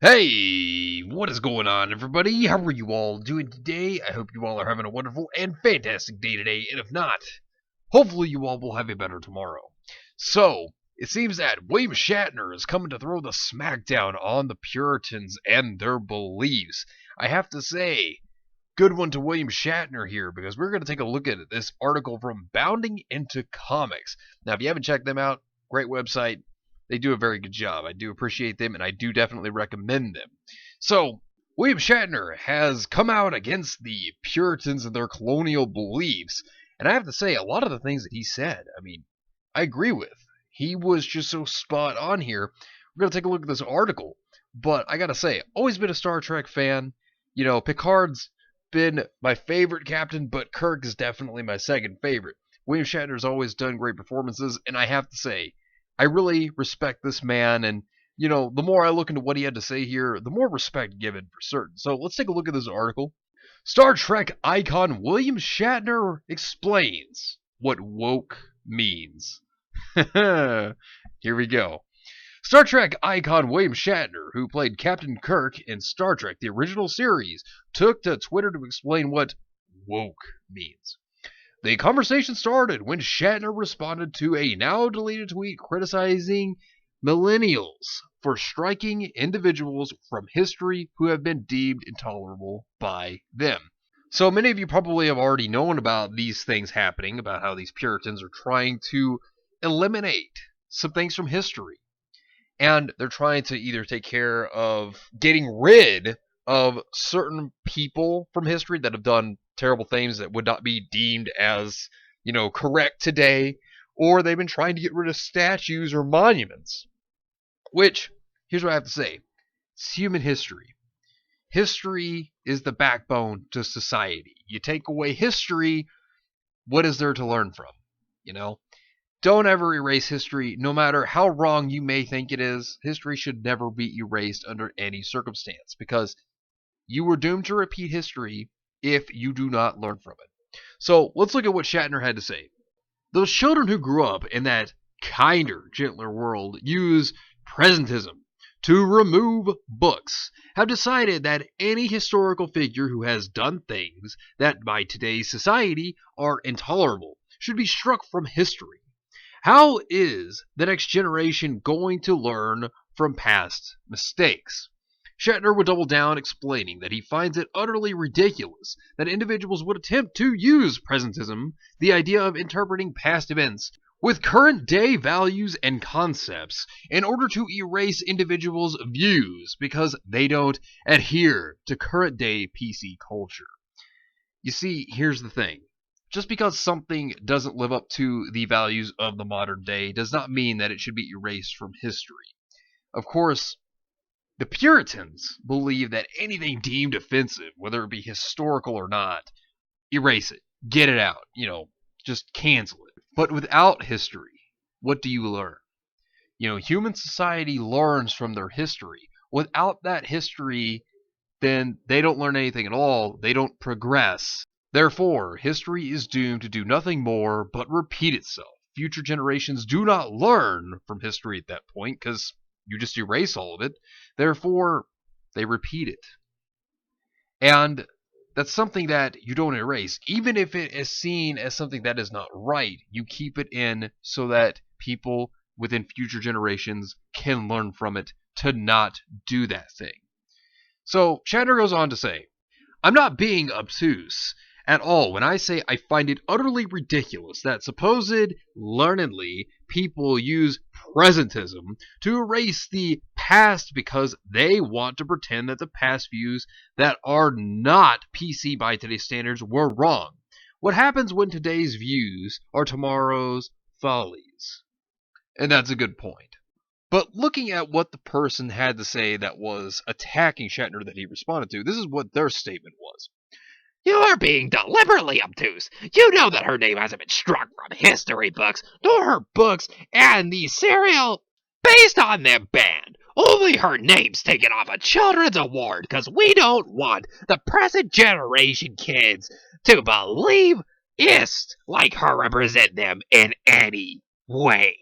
Hey, what is going on, everybody? How are you all doing today? I hope you all are having a wonderful and fantastic day today, and if not, hopefully you all will have a better tomorrow. So, it seems that William Shatner is coming to throw the smackdown on the Puritans and their beliefs. I have to say, good one to William Shatner here, because we're going to take a look at this article from Bounding into Comics. Now, if you haven't checked them out, great website. They do a very good job. I do appreciate them, and I do definitely recommend them. So, William Shatner has come out against the Puritans and their colonial beliefs, and I have to say, a lot of the things that he said, I agree with. He was just so spot on here. We're going to take a look at this article, but I got to say, always been a Star Trek fan. Picard's been my favorite captain, but Kirk is definitely my second favorite. William Shatner's always done great performances, and I have to say, I really respect this man, and the more I look into what he had to say here, the more respect given for certain. So let's take a look at this article. Star Trek icon William Shatner explains what woke means. Here we go. Star Trek icon William Shatner, who played Captain Kirk in Star Trek, the original series, took to Twitter to explain what woke means. The conversation started when Shatner responded to a now-deleted tweet criticizing millennials for striking individuals from history who have been deemed intolerable by them. So many of you probably have already known about these things happening, about how these Puritans are trying to eliminate some things from history. And they're trying to either take care of getting rid of certain people from history that have done terrible things that would not be deemed as, correct today, or they've been trying to get rid of statues or monuments. Which, here's what I have to say. It's human history. History is the backbone to society. You take away history, what is there to learn from? Don't ever erase history, no matter how wrong you may think it is. History should never be erased under any circumstance, because you were doomed to repeat history if you do not learn from it. So let's look at what Shatner had to say. Those children who grew up in that kinder, gentler world use presentism to remove books, have decided that any historical figure who has done things that by today's society are intolerable should be struck from history. How is the next generation going to learn from past mistakes? Shatner would double down, explaining that he finds it utterly ridiculous that individuals would attempt to use presentism, the idea of interpreting past events, with current day values and concepts in order to erase individuals' views because they don't adhere to current day PC culture. You see, here's the thing. Just because something doesn't live up to the values of the modern day does not mean that it should be erased from history. Of course, the Puritans believe that anything deemed offensive, whether it be historical or not, erase it, get it out, just cancel it. But without history, what do you learn? Human society learns from their history. Without that history, then they don't learn anything at all, they don't progress. Therefore, history is doomed to do nothing more but repeat itself. Future generations do not learn from history at that point because you just erase all of it. Therefore, they repeat it. And that's something that you don't erase. Even if it is seen as something that is not right, you keep it in so that people within future generations can learn from it to not do that thing. So, Shatner goes on to say, I'm not being obtuse at all when I say I find it utterly ridiculous that supposed learnedly people use presentism to erase the past because they want to pretend that the past views that are not PC by today's standards were wrong. What happens when today's views are tomorrow's follies? And that's a good point. But looking at what the person had to say that was attacking Shatner that he responded to, this is what their statement was. You are being deliberately obtuse. You know that her name hasn't been struck from history books, nor her books and the serial based on them banned. Only her name's taken off a children's award because we don't want the present generation kids to believe ist like her represent them in any way.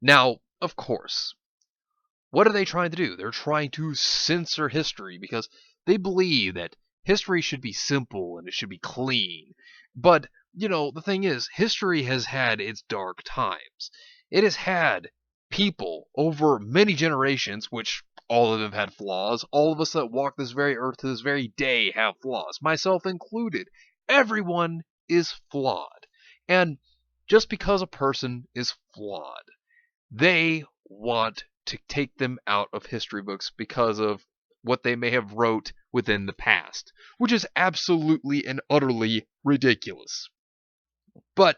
Now, of course, What are they trying to do? They're trying to censor history because they believe that history should be simple and it should be clean. But, the thing is, history has had its dark times. It has had people over many generations, which all of them had flaws. All of us that walk this very earth to this very day have flaws, myself included. Everyone is flawed. And just because a person is flawed, they want to take them out of history books because of what they may have wrote within the past, which is absolutely and utterly ridiculous. But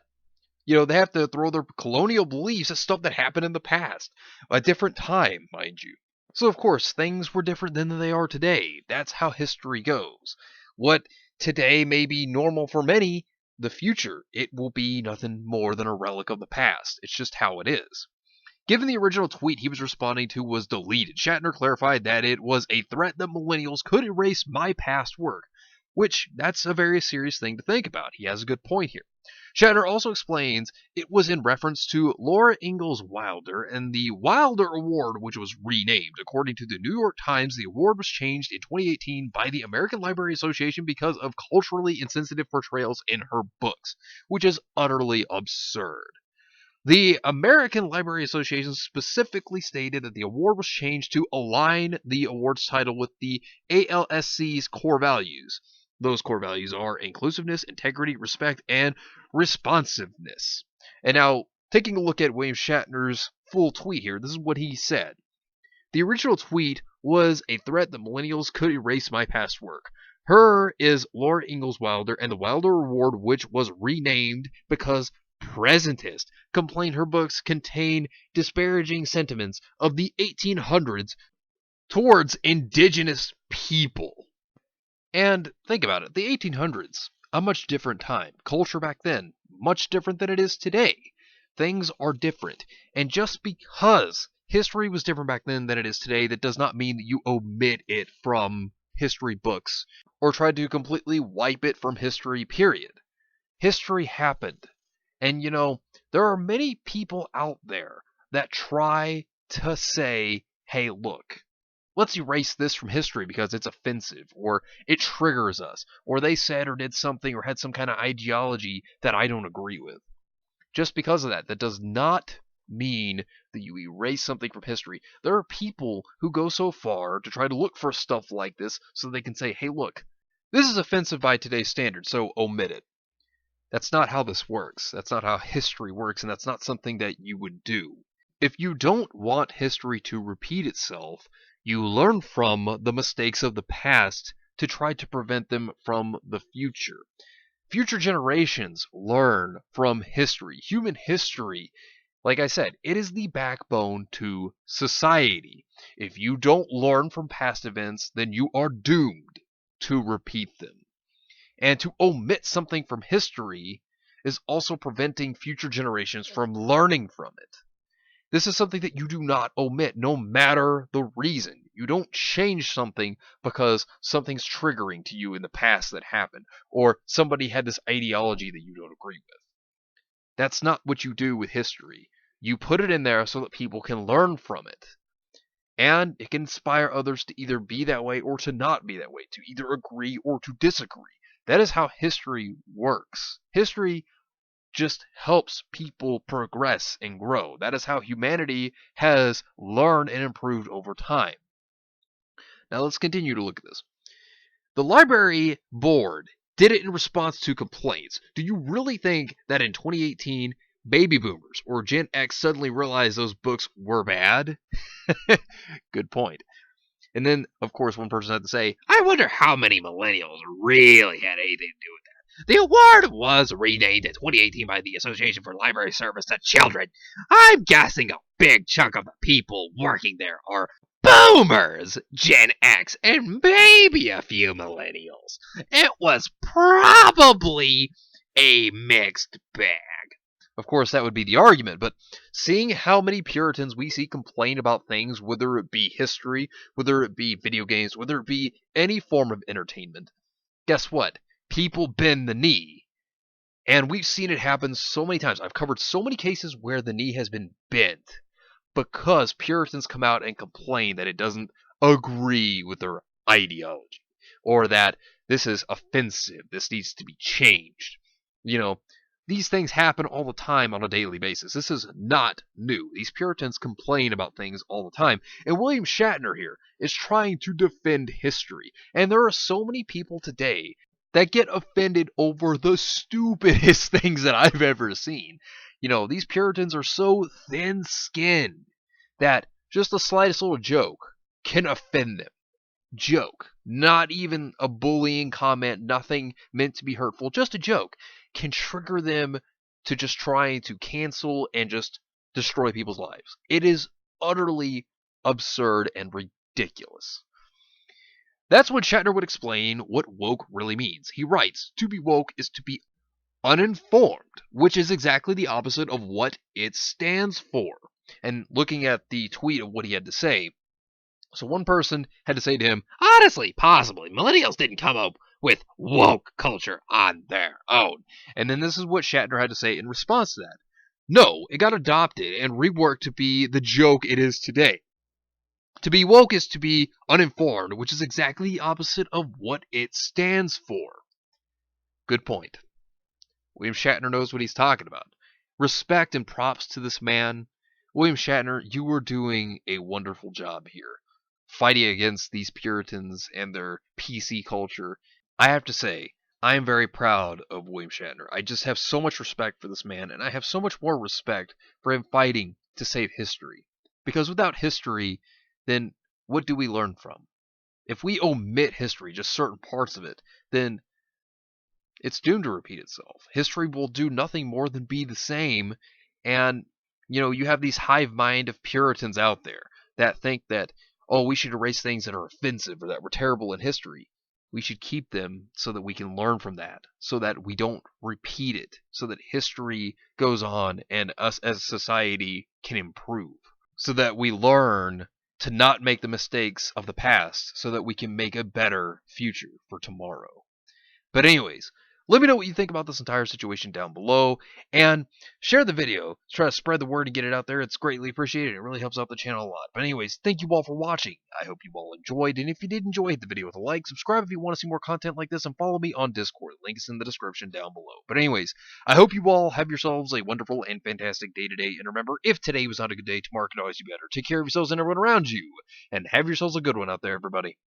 they have to throw their colonial beliefs at stuff that happened in the past, a different time, mind you. So, of course, things were different then than they are today. That's how history goes. What today may be normal for many, the future, it will be nothing more than a relic of the past. It's just how it is. Given the original tweet he was responding to was deleted, Shatner clarified that it was a threat that millennials could erase my past work, which that's a very serious thing to think about. He has a good point here. Shatner also explains it was in reference to Laura Ingalls Wilder and the Wilder Award, which was renamed. According to the New York Times, the award was changed in 2018 by the American Library Association because of culturally insensitive portrayals in her books, which is utterly absurd. The American Library Association specifically stated that the award was changed to align the award's title with the ALSC's core values. Those core values are inclusiveness, integrity, respect, and responsiveness. And now, taking a look at William Shatner's full tweet here, this is what he said. The original tweet was a threat that millennials could erase my past work. Her is Laura Ingalls Wilder and the Wilder Award, which was renamed because presentists complained her books contain disparaging sentiments of the 1800s towards indigenous people. And think about it, the 1800s, a much different time. Culture back then, much different than it is today. Things are different. And just because history was different back then than it is today, that does not mean that you omit it from history books or try to completely wipe it from history, period. History happened. And there are many people out there that try to say, hey, look, let's erase this from history because it's offensive, or it triggers us, or they said or did something or had some kind of ideology that I don't agree with. Just because of that, that does not mean that you erase something from history. There are people who go so far to try to look for stuff like this so they can say, hey, look, this is offensive by today's standards, so omit it. That's not how this works. That's not how history works, and that's not something that you would do. If you don't want history to repeat itself, you learn from the mistakes of the past to try to prevent them from the future. Future generations learn from history. Human history, like I said, it is the backbone to society. If you don't learn from past events, then you are doomed to repeat them. And to omit something from history is also preventing future generations from learning from it. This is something that you do not omit, no matter the reason. You don't change something because something's triggering to you in the past that happened, or somebody had this ideology that you don't agree with. That's not what you do with history. You put it in there so that people can learn from it. And it can inspire others to either be that way or to not be that way, to either agree or to disagree. That is how history works. History just helps people progress and grow. That is how humanity has learned and improved over time. Now let's continue to look at this. The library board did it in response to complaints. Do you really think that in 2018, baby boomers or Gen X suddenly realized those books were bad? Good point. And then, of course, one person had to say, I wonder how many millennials really had anything to do with that. The award was renamed in 2018 by the Association for Library Service to Children. I'm guessing a big chunk of the people working there are boomers, Gen X, and maybe a few millennials. It was probably a mixed bag. Of course, that would be the argument, but seeing how many Puritans we see complain about things, whether it be history, whether it be video games, whether it be any form of entertainment, guess what? People bend the knee. And we've seen it happen so many times. I've covered so many cases where the knee has been bent because Puritans come out and complain that it doesn't agree with their ideology, or that this is offensive, this needs to be changed. You know, these things happen all the time on a daily basis. This is not new. These Puritans complain about things all the time. And William Shatner here is trying to defend history. And there are so many people today that get offended over the stupidest things that I've ever seen. These Puritans are so thin skinned that just the slightest little joke can offend them. Joke, not even a bullying comment, nothing meant to be hurtful, just a joke, can trigger them to just trying to cancel and just destroy people's lives. It is utterly absurd and ridiculous. That's when Shatner would explain what woke really means. He writes, to be woke is to be uninformed, which is exactly the opposite of what it stands for. And looking at the tweet of what he had to say, so one person had to say to him, Honestly, possibly, millennials didn't come up with woke culture on their own. And then this is what Shatner had to say in response to that. No, it got adopted and reworked to be the joke it is today. To be woke is to be uninformed, which is exactly the opposite of what it stands for. Good point. William Shatner knows what he's talking about. Respect and props to this man. William Shatner, you were doing a wonderful job here, fighting against these Puritans and their PC culture. I have to say, I am very proud of William Shatner. I just have so much respect for this man, and I have so much more respect for him fighting to save history. Because without history, then what do we learn from? If we omit history, just certain parts of it, then it's doomed to repeat itself. History will do nothing more than be the same, and you have these hive mind of Puritans out there that think that, oh, we should erase things that are offensive or that were terrible in history. We should keep them so that we can learn from that, so that we don't repeat it, so that history goes on and us as a society can improve, so that we learn to not make the mistakes of the past, so that we can make a better future for tomorrow. But anyways, let me know what you think about this entire situation down below, and share the video to try to spread the word and get it out there. It's greatly appreciated. It really helps out the channel a lot. But anyways, thank you all for watching. I hope you all enjoyed, and if you did enjoy, hit the video with a like, subscribe if you want to see more content like this, and follow me on Discord. Link is in the description down below. But anyways, I hope you all have yourselves a wonderful and fantastic day today, and remember, if today was not a good day, tomorrow can always be better. Take care of yourselves and everyone around you, and have yourselves a good one out there, everybody.